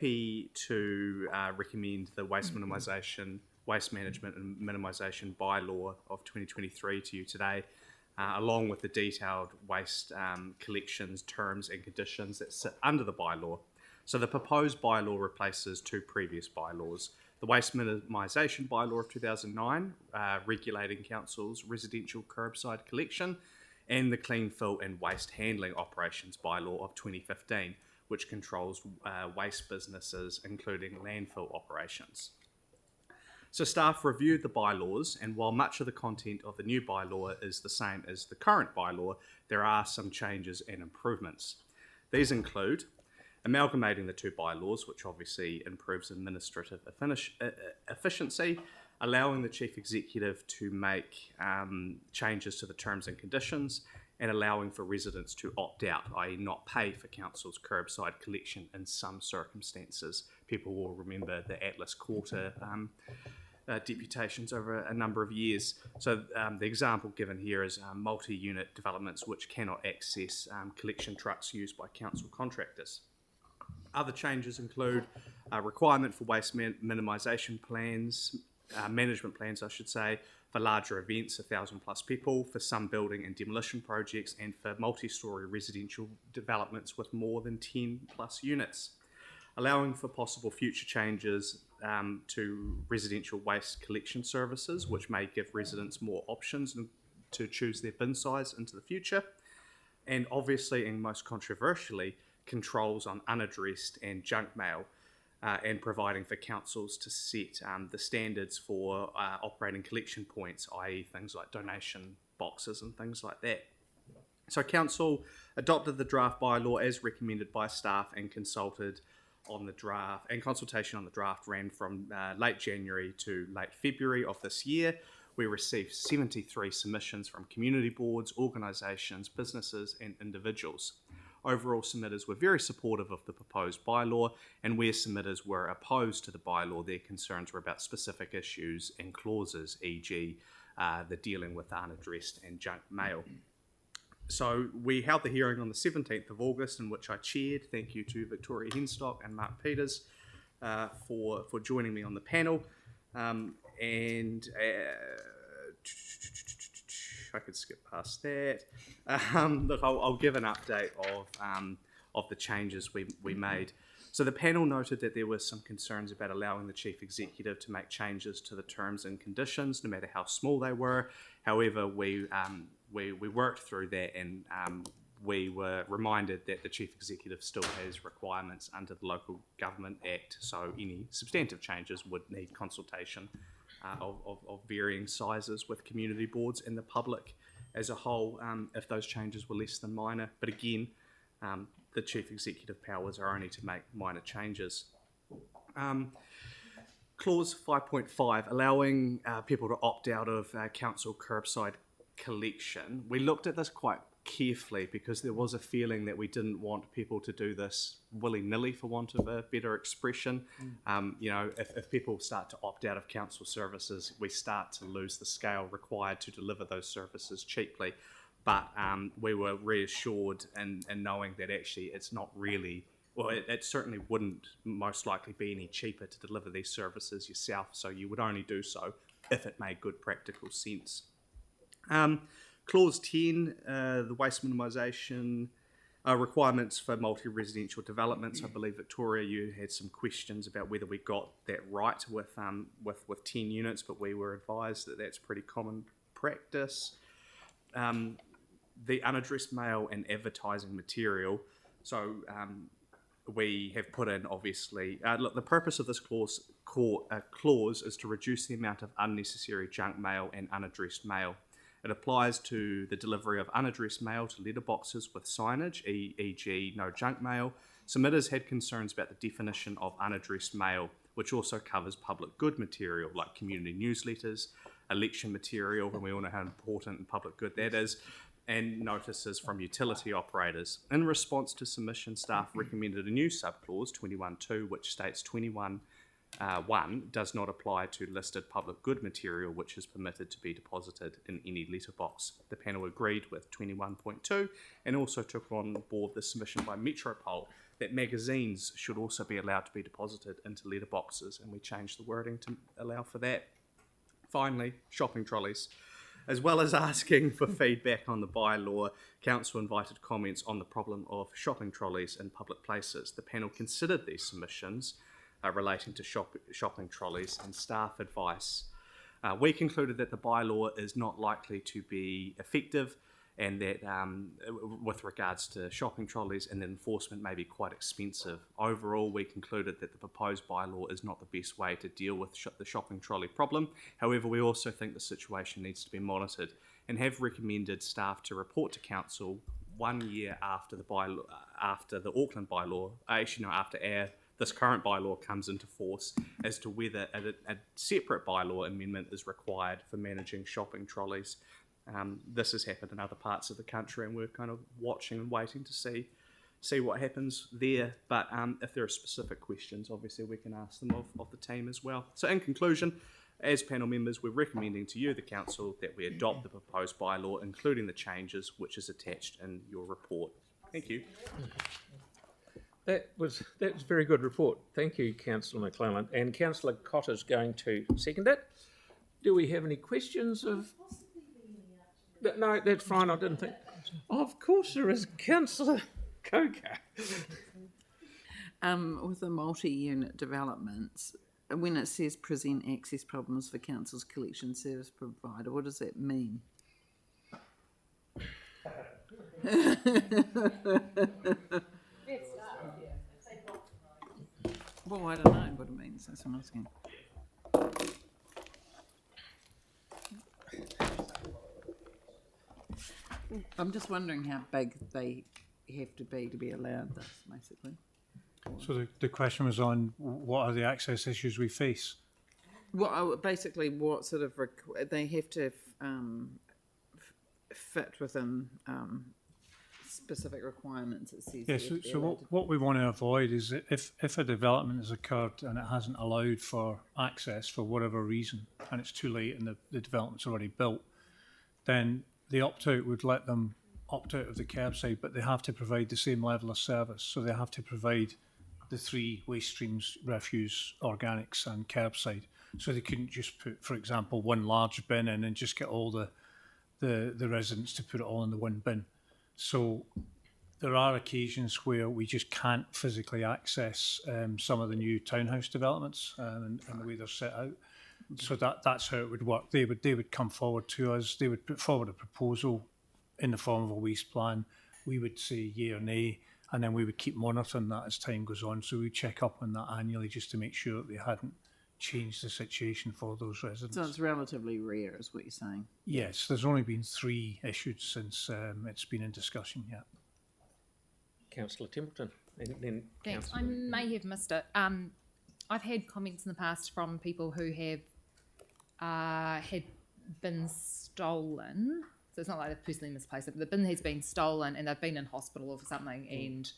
happy to recommend the waste minimisation, waste management and minimisation bylaw of 2023 to you today, along with the detailed waste collections, terms and conditions that sit under the bylaw. So the proposed bylaw replaces two previous bylaws. The Waste Minimisation Bylaw of 2009, regulating councils' residential curbside collection, and the Clean Fill and Waste Handling Operations Bylaw of 2015, which controls waste businesses, including landfill operations. So staff reviewed the bylaws, and while much of the content of the new bylaw is the same as the current bylaw, there are some changes and improvements. These include amalgamating the two bylaws, which obviously improves administrative efficiency, allowing the Chief Executive to make changes to the terms and conditions, and allowing for residents to opt out, i.e. not pay for council's curbside collection in some circumstances. People will remember the Atlas Quarter deputations over a number of years. So the example given here is multi-unit developments which cannot access collection trucks used by council contractors. Other changes include a requirement for waste minimisation plans, management plans I should say, for larger events, 1,000 plus people, for some building and demolition projects, and for multi-storey residential developments with more than 10 plus units. Allowing for possible future changes to residential waste collection services, which may give residents more options to choose their bin size into the future. And obviously, and most controversially, controls on unaddressed and junk mail, and providing for councils to set the standards for operating collection points, i.e. things like donation boxes and things like that. So council adopted the draft bylaw as recommended by staff, and consulted on the draft, and consultation on the draft ran from late January to late February of this year. We received 73 submissions from community boards, organisations, businesses and individuals. Overall, submitters were very supportive of the proposed bylaw, and where submitters were opposed to the bylaw, their concerns were about specific issues and clauses, e.g. the dealing with unaddressed and junk mail. So we held the hearing on the 17th of August, in which I chaired. Thank you to Victoria Henstock and Mark Peters for joining me on the panel. I could skip past that. Look, I'll give an update of the changes we made. So the panel noted that there were some concerns about allowing the Chief Executive to make changes to the terms and conditions, no matter how small they were. However, we worked through that, and we were reminded that the Chief Executive still has requirements under the Local Government Act, so any substantive changes would need consultation of varying sizes with community boards and the public as a whole, if those changes were less than minor. But again, the Chief Executive powers are only to make minor changes. Clause 5.5, allowing people to opt out of council curbside collection. We looked at this quite carefully because there was a feeling that we didn't want people to do this willy-nilly, for want of a better expression. If people start to opt out of council services, we start to lose the scale required to deliver those services cheaply. But we were reassured in knowing that actually it's not really, well, it certainly wouldn't most likely be any cheaper to deliver these services yourself, so you would only do so if it made good practical sense. Clause 10, the waste minimisation requirements for multi-residential developments. I believe, Victoria, you had some questions about whether we got that right with 10 units, but we were advised that that's pretty common practice. The unaddressed mail and advertising material. So we have put in, obviously, look, the purpose of this clause is to reduce the amount of unnecessary junk mail and unaddressed mail. It applies to the delivery of unaddressed mail to letterboxes with signage, e.g. no junk mail. Submitters had concerns about the definition of unaddressed mail, which also covers public good material like community newsletters, election material, and we all know how important and public good that is, and notices from utility operators. In response to submission, staff recommended a new subclause, 21.2, which states 21 1 does not apply to listed public good material which is permitted to be deposited in any letterbox. The panel agreed with 21.2 and also took on board the submission by Metropole that magazines should also be allowed to be deposited into letterboxes, and we changed the wording to allow for that. Finally, shopping trolleys. As well as asking for feedback on the bylaw, Council invited comments on the problem of shopping trolleys in public places. The panel considered these submissions relating to shopping trolleys and staff advice. We concluded that the bylaw is not likely to be effective, and that with regards to shopping trolleys, and enforcement may be quite expensive. Overall, we concluded that the proposed bylaw is not the best way to deal with the shopping trolley problem. However, we also think the situation needs to be monitored, and have recommended staff to report to Council 1 year after the bylaw, after the Auckland bylaw, after this current bylaw comes into force, as to whether a separate bylaw amendment is required for managing shopping trolleys. This has happened in other parts of the country, and we're kind of watching and waiting to see what happens there. But if there are specific questions, obviously we can ask them of the team as well. So in conclusion, as panel members, we're recommending to you, the Council, that we adopt the proposed bylaw, including the changes which is attached in your report. Thank you. That was a very good report. Thank you, Councillor McClelland. And Councillor Cotter's going to second it. Do we have any questions of... No, that's fine. I didn't think... Of course there is, Councillor Coker. With the multi-unit developments, when it says present access problems for council's collection service provider, what does that mean? Well, I don't know what it means. That's what I'm asking. I'm just wondering how big they have to be allowed this, basically. So the question was on what are the access issues we face? Well, basically, what sort of they have to fit within specific requirements. It says. Yes. Yeah, so what we want to avoid is that if a development has occurred and it hasn't allowed for access for whatever reason, and it's too late and the development's already built, then the opt-out would let them opt out of the curbside, but they have to provide the same level of service. So they have to provide the 3 waste streams: refuse, organics and curbside. So they couldn't just put, for example, one large bin in and just get all the residents to put it all in the one bin. So there are occasions where we just can't physically access some of the new townhouse developments and the way they're set out. So that's how it would work. They would come forward to us. They would put forward a proposal in the form of a waste plan. We would say yea or nay, and then we would keep monitoring that as time goes on. So we check up on that annually just to make sure that they hadn't changed the situation for those residents. So it's relatively rare, is what you're saying? Yes, there's only been 3 issued since it's been in discussion yet. Councillor Templeton. And then Thanks. I may have missed it. I've had comments in the past from people who have had bins stolen. So it's not like they've personally misplaced it, but the bin has been stolen and they've been in hospital or something, and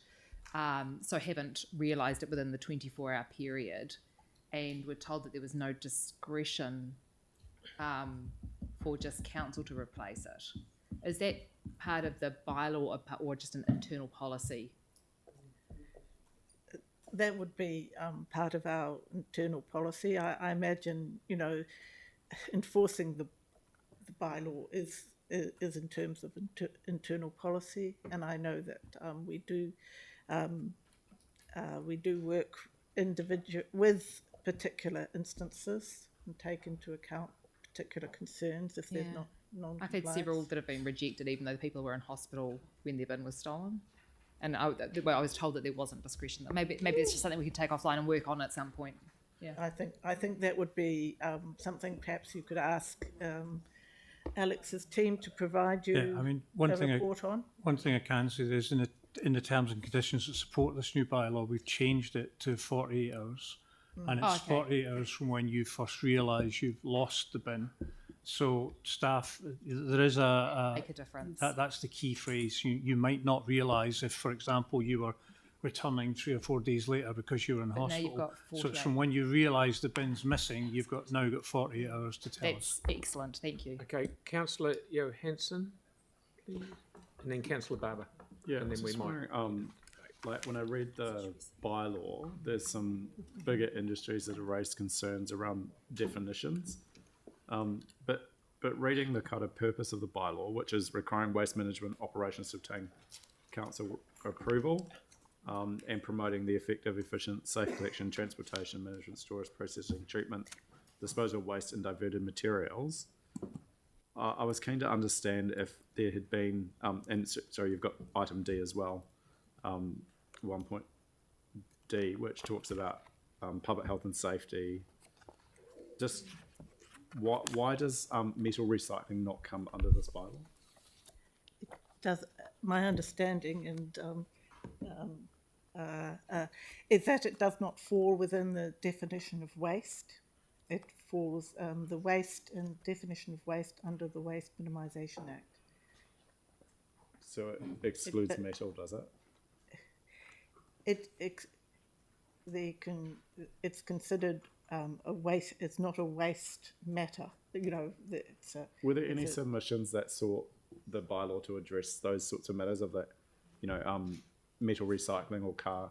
so haven't realised it within the 24-hour period, and were told that there was no discretion for just council to replace it. Is that part of the bylaw or just an internal policy? That would be part of our internal policy. I imagine, enforcing the bylaw is in terms of internal policy, and I know that we do work with particular instances and take into account particular concerns if there's not non-compliance. I've had several that have been rejected even though the people were in hospital when their bin was stolen. And I was told that there wasn't discretion. Maybe it's just something we could take offline and work on at some point. Yeah. I think that would be something perhaps you could ask Alex's team to provide you a report on. One thing I can say is in the terms and conditions that support this new bylaw, we've changed it to 48 hours. And it's 48 hours from when you first realise you've lost the bin. So staff, there is make a difference. That's the key phrase. You might not realise if, for example, you were returning 3 or 4 days later because you were in hospital. Now you've got 48. So it's from when you realise the bin's missing, you've now got 48 hours to tell us. That's excellent. Thank you. Okay, Councillor Johansson, please, and then Councillor Barber. Yeah, and then we might. like when I read the bylaw, there's some bigger industries that have raised concerns around definitions. But reading the kind of purpose of the bylaw, which is requiring waste management operations to obtain council approval, and promoting the effective, efficient, safe collection, transportation, management, storage, processing, treatment, disposal of waste and diverted materials. I was keen to understand if there had been, sorry, you've got item D as well, 1.D, which talks about public health and safety. Just why does metal recycling not come under this bylaw? Does my understanding is that it does not fall within the definition of waste. It falls the waste and definition of waste under the Waste Minimisation Act. So it excludes metal, does it? It's considered a waste. It's not a waste matter. You know, were there any submissions that sought the bylaw to address those sorts of matters of that, metal recycling or car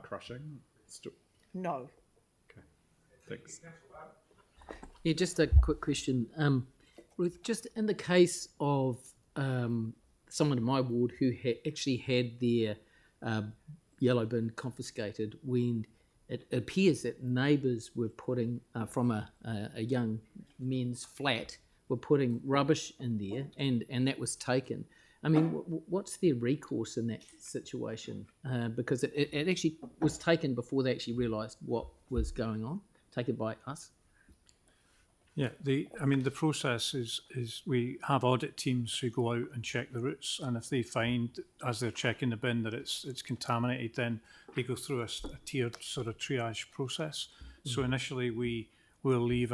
crushing? No. Okay, thanks. Yeah, just a quick question. Ruth, just in the case of someone in my ward who actually had their yellow bin confiscated when it appears that neighbours were putting, from a young men's flat, were putting rubbish in there and that was taken. I mean, what's their recourse in that situation? Because it actually was taken before they actually realised what was going on, taken by us. Yeah, the process is we have audit teams who go out and check the routes, and if they find, as they're checking the bin, that it's contaminated, then they go through a tiered sort of triage process. So initially we will leave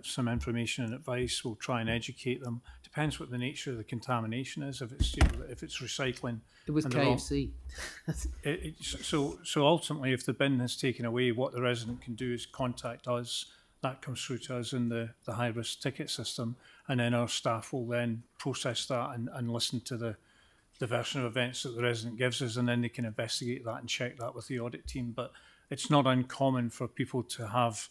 some information and advice. We'll try and educate them. Depends what the nature of the contamination is. If it's recycling, it was KFC. So ultimately, if the bin is taken away, what the resident can do is contact us. That comes through to us in the high-risk ticket system, and then our staff will then process that and listen to the version of events that the resident gives us, and then they can investigate that and check that with the audit team. But it's not uncommon for people to have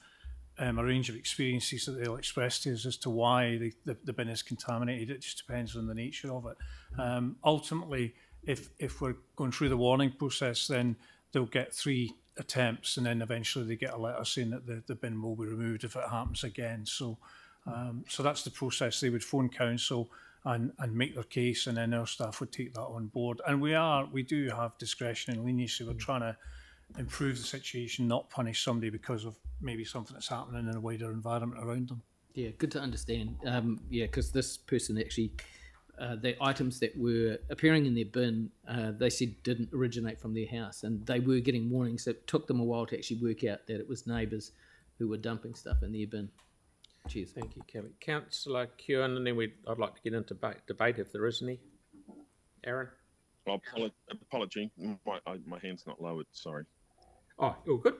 a range of experiences that they'll express to us as to why the bin is contaminated. It just depends on the nature of it. Ultimately, if we're going through the warning process, then they'll get 3 attempts, and then eventually they get a letter saying that the bin will be removed if it happens again. So that's the process. They would phone council and make their case, and then our staff would take that on board. And we do have discretion and leniency. We're trying to improve the situation, not punish somebody because of maybe something that's happening in a wider environment around them. Yeah, good to understand. Because this person actually, the items that were appearing in their bin, they said didn't originate from their house, and they were getting warnings. It took them a while to actually work out that it was neighbours who were dumping stuff in their bin. Cheers. Thank you, Kelly. Councillor Kewen, and then I'd like to get into debate if there is any. Aaron? Apology, my hand's not lowered, sorry. Oh, all good.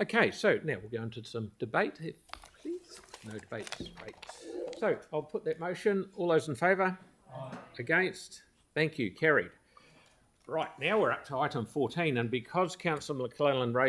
Okay, so now we'll go into some debate, please. No debates, great. So I'll put that motion. All those in favour? Against? Thank you, carried. Right, now we're up to item 14, and because Councillor McClellan raised